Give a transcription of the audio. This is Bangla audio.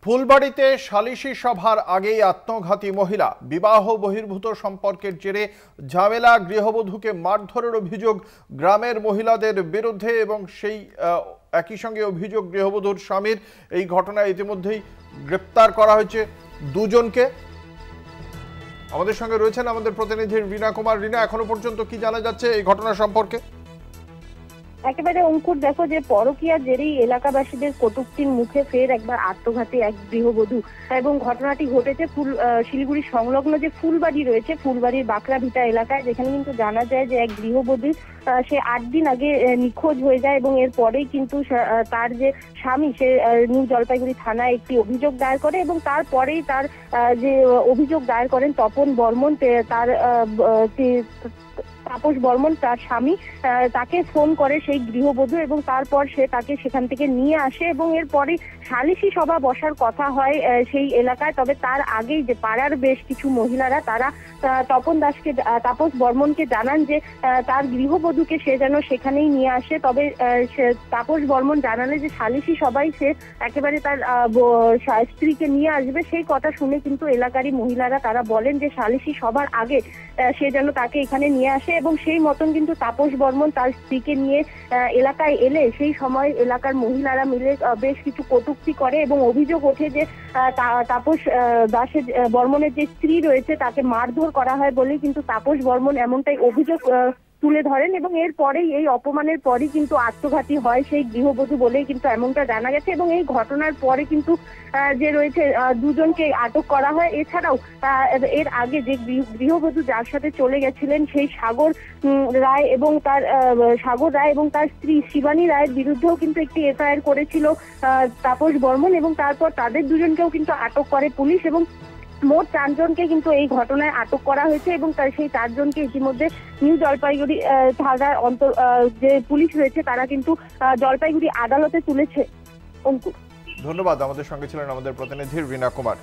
ফুলবাড়িতে সালিশি সভার আগেই আত্মঘাতী মহিলা। বিবাহ বহির্ভূত সম্পর্কের জেরে ঝামেলা, গৃহবধূকে মারধরের অভিযোগ গ্রামের মহিলাদের বিরুদ্ধে এবং সেই একই সঙ্গে অভিযোগ গৃহবধূর স্বামীর। এই ঘটনায় ইতিমধ্যেই গ্রেপ্তার করা হয়েছে দুজনকে। আমাদের সঙ্গে রয়েছেন আমাদের প্রতিনিধি রীনা কুমার। রীনা, এখনো পর্যন্ত কি জানা যাচ্ছে এই ঘটনা সম্পর্কে? একেবারে অঙ্কুর, দেখো যে পরকীয়ার জেরেই এলাকাবাসীদের কটূক্তির মুখে ফের একবার আত্মঘাতী এক গৃহবধূ। এবং ঘটনাটি ঘটেছে শিলিগুড়ি সংলগ্ন যে ফুলবাড়ি রয়েছে, ফুলবাড়ির বাঁকড়াভিটা এলাকায়, যেখানে কিন্তু জানা যায় যে এক গৃহবধূ সে 8 দিন আগে নিখোঁজ হয়ে যায় এবং এরপরেই কিন্তু তার যে স্বামী সে নিউ জলপাইগুড়ি থানায় একটি অভিযোগ দায়ের করে এবং তারপরেই তার যে অভিযোগ দায়ের করেন তপন বর্মন, তার তাপস বর্মন তার স্বামী, তাকে ফোন করে সেই গৃহবধূ এবং তারপর সে তাকে সেখান থেকে নিয়ে আসে এবং এরপরে সালিশি সভা বসার কথা হয় সেই এলাকায়। তবে তার আগেই যে পাড়ার বেশ কিছু মহিলারা তারা তাপস বর্মনকে জানান যে তার গৃহবধূকে সে যেন সেখানেই নিয়ে আসে। তবে তাপস বর্মন জানালে যে সালিশি সভায় সে একেবারে তার স্ত্রীকে নিয়ে আসবে। সেই কথা শুনে কিন্তু এলাকারই মহিলারা তারা বলেন যে সালিশি সভার আগে সে যেন তাকে এখানে নিয়ে আসে এবং সেই মতন কিন্তু তাপস বর্মন তার স্ত্রীকে নিয়ে এলাকায় এলে সেই সময় এলাকার মহিলারা মিলে বেশ কিছু কটূক্তি করে এবং অভিযোগ ওঠে যে তাপস বর্মনের যে স্ত্রী রয়েছে তাকে মারধর করা হয় বলেই কিন্তু তাপস বর্মন এমনটাই অভিযোগ তুলে ধরেন এবং এরপরেই এই অপমানের পরই কিন্তু আত্মঘাতী হয় সেই গৃহবধূ বলেই কিন্তু এমনটা জানা গেছে। এবং এই ঘটনার পরে কিন্তু যে রয়েছে দুজনকে আটক করা হয়। এছাড়াও এর আগে যে গৃহবধূ যার সাথে চলে গেছিলেন সেই সাগর রায় এবং তার স্ত্রী শিবানী রায়ের বিরুদ্ধেও কিন্তু একটি এফআইআর করেছিল তাপস বর্মন এবং তারপর তাদের দুজনকেও কিন্তু আটক করে পুলিশ এবং মোট 4 জনকে কিন্তু এই ঘটনায় আটক করা হয়েছে এবং সেই 4 জনকে ইতিমধ্যে নিউ জলপাইগুড়ি থানার যে পুলিশ রয়েছে তারা কিন্তু জলপাইগুড়ি আদালতে তুলেছে। অঙ্কুর, ধন্যবাদ। আমাদের সঙ্গে ছিলেন আমাদের প্রতিনিধি রীনা কুমার।